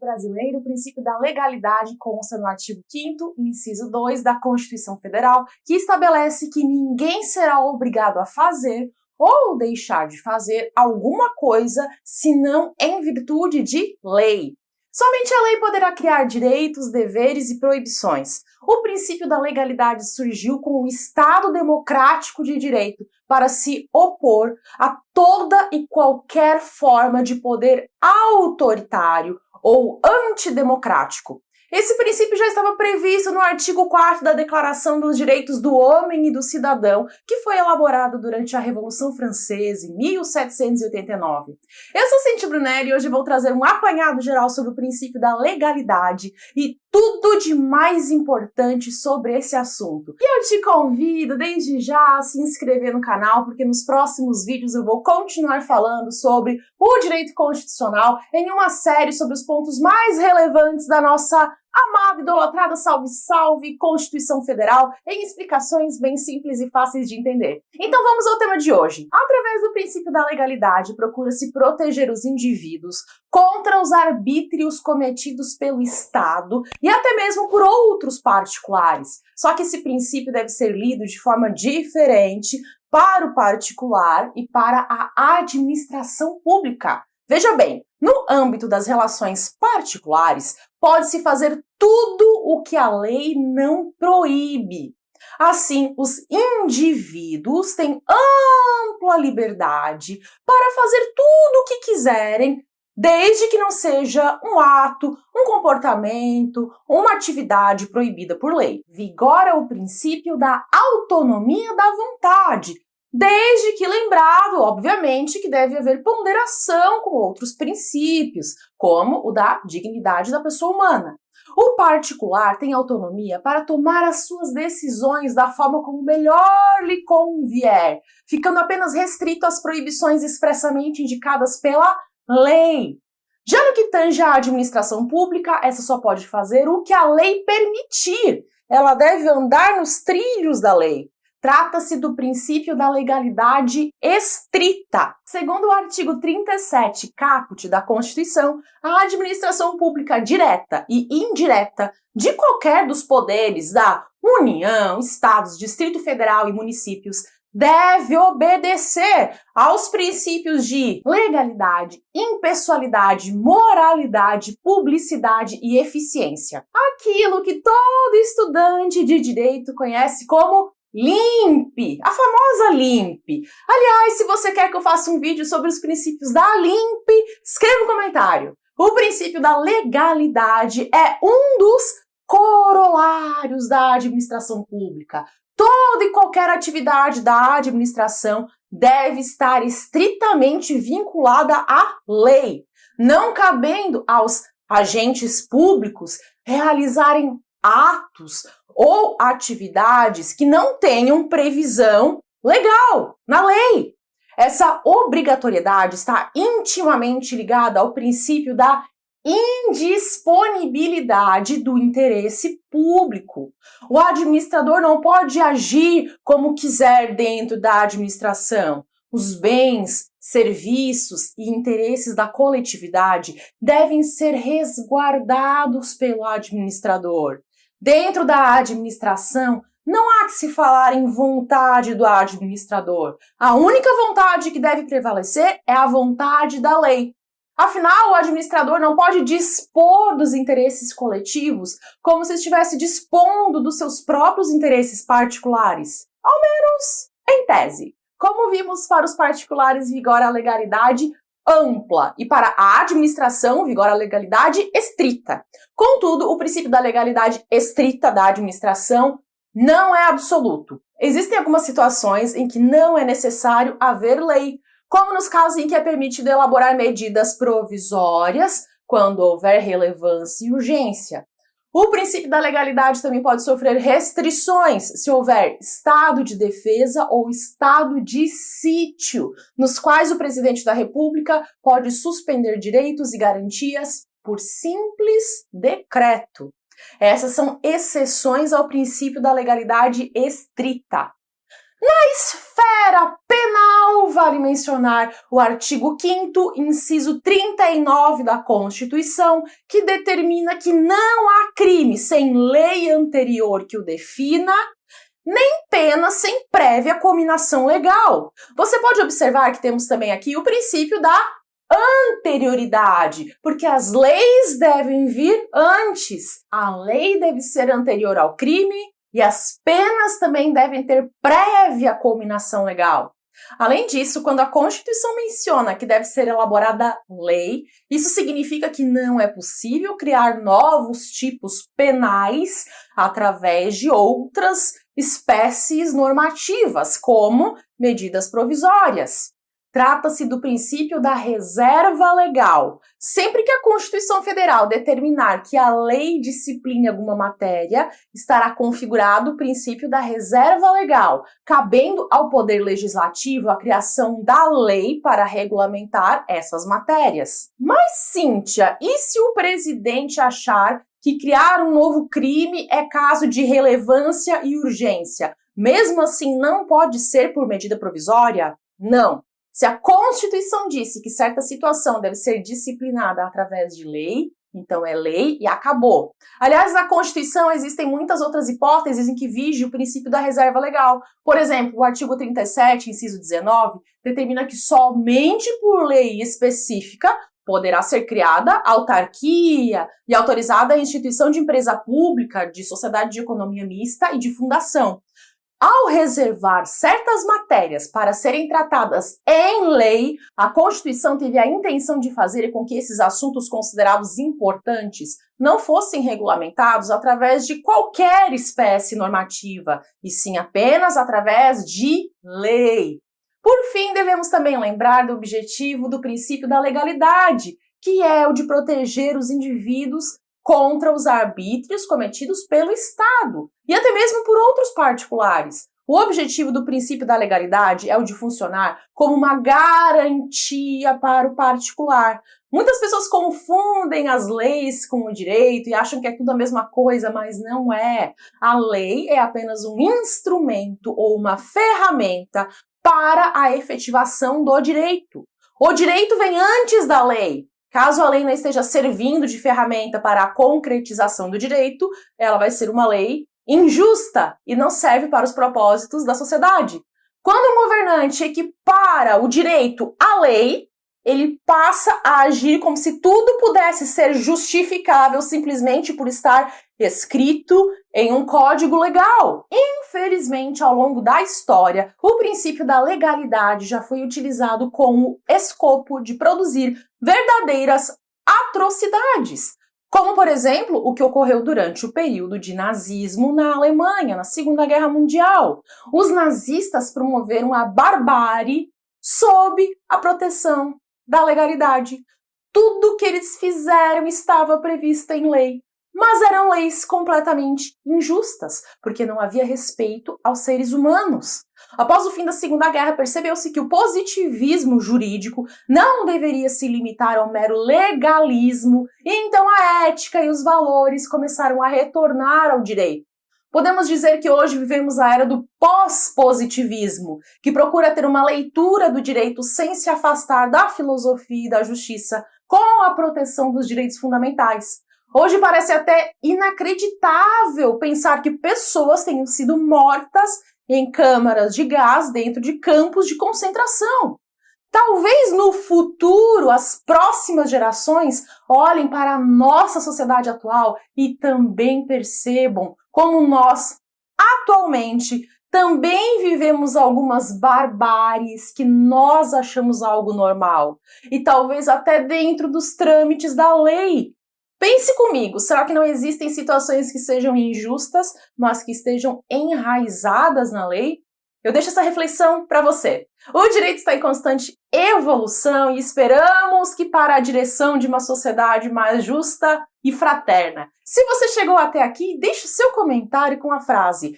brasileiro, o princípio da legalidade consta no artigo 5º, inciso 2 da Constituição Federal, que estabelece que ninguém será obrigado a fazer ou deixar de fazer alguma coisa senão em virtude de lei. Somente a lei poderá criar direitos, deveres e proibições. O princípio da legalidade surgiu com o Estado democrático de direito para se opor a toda e qualquer forma de poder autoritário ou antidemocrático. Esse princípio já estava previsto no artigo 4º da Declaração dos Direitos do Homem e do Cidadão, que foi elaborado durante a Revolução Francesa, em 1789. Eu sou Cintia Brunelli e hoje vou trazer um apanhado geral sobre o princípio da legalidade e tudo de mais importante sobre esse assunto. E eu te convido desde já a se inscrever no canal, porque nos próximos vídeos eu vou continuar falando sobre o direito constitucional em uma série sobre os pontos mais relevantes da nossa amada, idolatrada, salve, salve, Constituição Federal, em explicações bem simples e fáceis de entender. Então vamos ao tema de hoje. Através do princípio da legalidade, procura-se proteger os indivíduos contra os arbítrios cometidos pelo Estado e até mesmo por outros particulares. Só que esse princípio deve ser lido de forma diferente para o particular e para a administração pública. Veja bem, no âmbito das relações particulares, pode-se fazer tudo o que a lei não proíbe. Assim, os indivíduos têm ampla liberdade para fazer tudo o que quiserem, desde que não seja um ato, um comportamento, uma atividade proibida por lei. Vigora o princípio da autonomia da vontade, desde que lembrado, obviamente, que deve haver ponderação com outros princípios, como o da dignidade da pessoa humana. O particular tem autonomia para tomar as suas decisões da forma como melhor lhe convier, ficando apenas restrito às proibições expressamente indicadas pela lei. Já no que tange à administração pública, essa só pode fazer o que a lei permitir. Ela deve andar nos trilhos da lei. Trata-se do princípio da legalidade estrita. Segundo o artigo 37, caput da Constituição, a administração pública direta e indireta de qualquer dos poderes da União, Estados, Distrito Federal e municípios deve obedecer aos princípios de legalidade, impessoalidade, moralidade, publicidade e eficiência. Aquilo que todo estudante de direito conhece como LIMP, a famosa LIMP. Aliás, se você quer que eu faça um vídeo sobre os princípios da LIMP, escreva um comentário. O princípio da legalidade é um dos corolários da administração pública. Toda e qualquer atividade da administração deve estar estritamente vinculada à lei, não cabendo aos agentes públicos realizarem atos ou atividades que não tenham previsão legal na lei. Essa obrigatoriedade está intimamente ligada ao princípio da indisponibilidade do interesse público. O administrador não pode agir como quiser dentro da administração. Os bens, serviços e interesses da coletividade devem ser resguardados pelo administrador. Dentro da administração, não há que se falar em vontade do administrador. A única vontade que deve prevalecer é a vontade da lei. Afinal, o administrador não pode dispor dos interesses coletivos como se estivesse dispondo dos seus próprios interesses particulares. Ao menos em tese. Como vimos, para os particulares vigora a legalidade ampla e para a administração vigora a legalidade estrita. Contudo, o princípio da legalidade estrita da administração não é absoluto. Existem algumas situações em que não é necessário haver lei, como nos casos em que é permitido elaborar medidas provisórias quando houver relevância e urgência. O princípio da legalidade também pode sofrer restrições se houver estado de defesa ou estado de sítio, nos quais o presidente da República pode suspender direitos e garantias por simples decreto. Essas são exceções ao princípio da legalidade estrita. Na esfera penal, vale mencionar o artigo 5º, inciso 39 da Constituição, que determina que não há crime sem lei anterior que o defina, nem pena sem prévia cominação legal. Você pode observar que temos também aqui o princípio da anterioridade, porque as leis devem vir antes. A lei deve ser anterior ao crime e as penas também devem ter prévia cominação legal. Além disso, quando a Constituição menciona que deve ser elaborada lei, isso significa que não é possível criar novos tipos penais através de outras espécies normativas, como medidas provisórias. Trata-se do princípio da reserva legal. Sempre que a Constituição Federal determinar que a lei discipline alguma matéria, estará configurado o princípio da reserva legal, cabendo ao Poder Legislativo a criação da lei para regulamentar essas matérias. Mas, Cíntia, e se o presidente achar que criar um novo crime é caso de relevância e urgência? Mesmo assim, não pode ser por medida provisória? Não. Se a Constituição disse que certa situação deve ser disciplinada através de lei, então é lei e acabou. Aliás, na Constituição existem muitas outras hipóteses em que vige o princípio da reserva legal. Por exemplo, o artigo 37, inciso 19, determina que somente por lei específica poderá ser criada autarquia e autorizada a instituição de empresa pública, de sociedade de economia mista e de fundação. Ao reservar certas matérias para serem tratadas em lei, a Constituição teve a intenção de fazer com que esses assuntos considerados importantes não fossem regulamentados através de qualquer espécie normativa, e sim apenas através de lei. Por fim, devemos também lembrar do objetivo do princípio da legalidade, que é o de proteger os indivíduos contra os arbítrios cometidos pelo Estado e até mesmo por outros particulares. O objetivo do princípio da legalidade é o de funcionar como uma garantia para o particular. Muitas pessoas confundem as leis com o direito e acham que é tudo a mesma coisa, mas não é. A lei é apenas um instrumento ou uma ferramenta para a efetivação do direito. O direito vem antes da lei. Caso a lei não esteja servindo de ferramenta para a concretização do direito, ela vai ser uma lei injusta e não serve para os propósitos da sociedade. Quando um governante equipara o direito à lei, ele passa a agir como se tudo pudesse ser justificável simplesmente por estar escrito em um código legal. Infelizmente, ao longo da história, o princípio da legalidade já foi utilizado como escopo de produzir verdadeiras atrocidades, como, por exemplo, o que ocorreu durante o período de nazismo na Alemanha, na Segunda Guerra Mundial. Os nazistas promoveram a barbárie sob a proteção da legalidade. Tudo que eles fizeram estava previsto em lei, mas eram leis completamente injustas, porque não havia respeito aos seres humanos. Após o fim da Segunda Guerra, percebeu-se que o positivismo jurídico não deveria se limitar ao mero legalismo, e então a ética e os valores começaram a retornar ao direito. Podemos dizer que hoje vivemos a era do pós-positivismo, que procura ter uma leitura do direito sem se afastar da filosofia e da justiça, com a proteção dos direitos fundamentais. Hoje parece até inacreditável pensar que pessoas tenham sido mortas em câmaras de gás dentro de campos de concentração. Talvez no futuro as próximas gerações olhem para a nossa sociedade atual e também percebam como nós, atualmente, também vivemos algumas barbáries que nós achamos algo normal. E talvez até dentro dos trâmites da lei. Pense comigo, será que não existem situações que sejam injustas, mas que estejam enraizadas na lei? Eu deixo essa reflexão para você. O direito está em constante evolução e esperamos que para a direção de uma sociedade mais justa e fraterna. Se você chegou até aqui, deixe o seu comentário com a frase: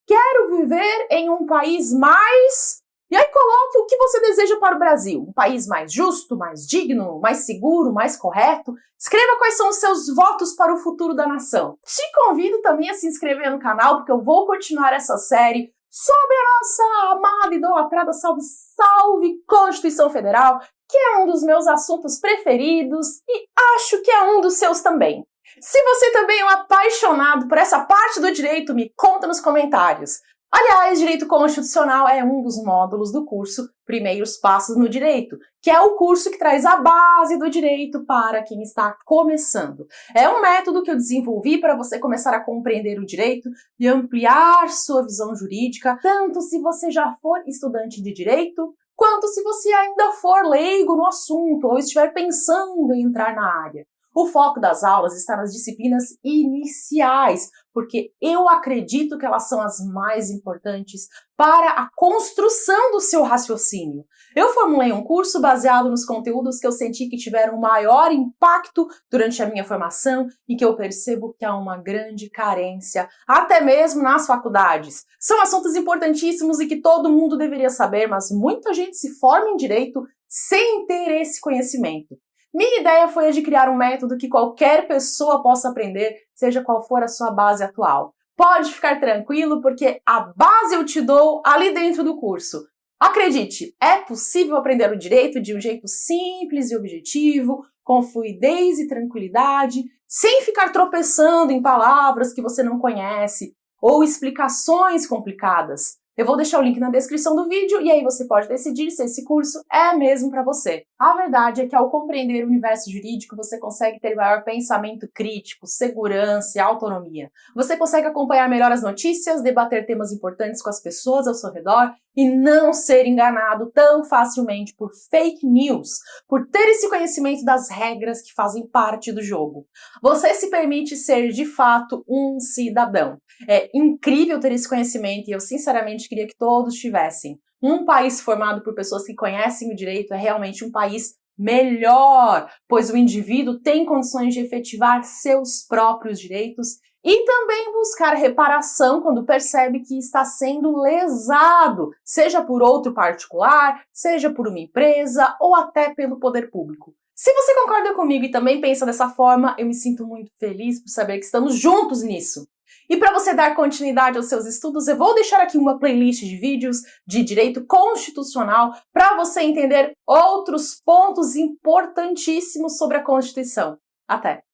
quero viver em um país mais... E aí coloque o que você deseja para o Brasil. Um país mais justo, mais digno, mais seguro, mais correto. Escreva quais são os seus votos para o futuro da nação. Te convido também a se inscrever no canal, porque eu vou continuar essa série sobre a nossa amada, idolatrada, salve, salve Constituição Federal, que é um dos meus assuntos preferidos e acho que é um dos seus também. Se você também é um apaixonado por essa parte do direito, me conta nos comentários. Aliás, Direito Constitucional é um dos módulos do curso Primeiros Passos no Direito, que é o curso que traz a base do direito para quem está começando. É um método que eu desenvolvi para você começar a compreender o direito e ampliar sua visão jurídica, tanto se você já for estudante de direito, quanto se você ainda for leigo no assunto ou estiver pensando em entrar na área. O foco das aulas está nas disciplinas iniciais, porque eu acredito que elas são as mais importantes para a construção do seu raciocínio. Eu formulei um curso baseado nos conteúdos que eu senti que tiveram maior impacto durante a minha formação e que eu percebo que há uma grande carência, até mesmo nas faculdades. São assuntos importantíssimos e que todo mundo deveria saber, mas muita gente se forma em direito sem ter esse conhecimento. Minha ideia foi a de criar um método que qualquer pessoa possa aprender, seja qual for a sua base atual. Pode ficar tranquilo, porque a base eu te dou ali dentro do curso. Acredite, é possível aprender o direito de um jeito simples e objetivo, com fluidez e tranquilidade, sem ficar tropeçando em palavras que você não conhece ou explicações complicadas. Eu vou deixar o link na descrição do vídeo e aí você pode decidir se esse curso é mesmo para você. A verdade é que ao compreender o universo jurídico, você consegue ter maior pensamento crítico, segurança e autonomia. Você consegue acompanhar melhor as notícias, debater temas importantes com as pessoas ao seu redor e não ser enganado tão facilmente por fake news, por ter esse conhecimento das regras que fazem parte do jogo. Você se permite ser, de fato, um cidadão. É incrível ter esse conhecimento e eu, sinceramente, queria que todos tivessem. Um país formado por pessoas que conhecem o direito é realmente um país melhor, pois o indivíduo tem condições de efetivar seus próprios direitos e também buscar reparação quando percebe que está sendo lesado, seja por outro particular, seja por uma empresa ou até pelo poder público. Se você concorda comigo e também pensa dessa forma, eu me sinto muito feliz por saber que estamos juntos nisso. E para você dar continuidade aos seus estudos, eu vou deixar aqui uma playlist de vídeos de direito constitucional para você entender outros pontos importantíssimos sobre a Constituição. Até!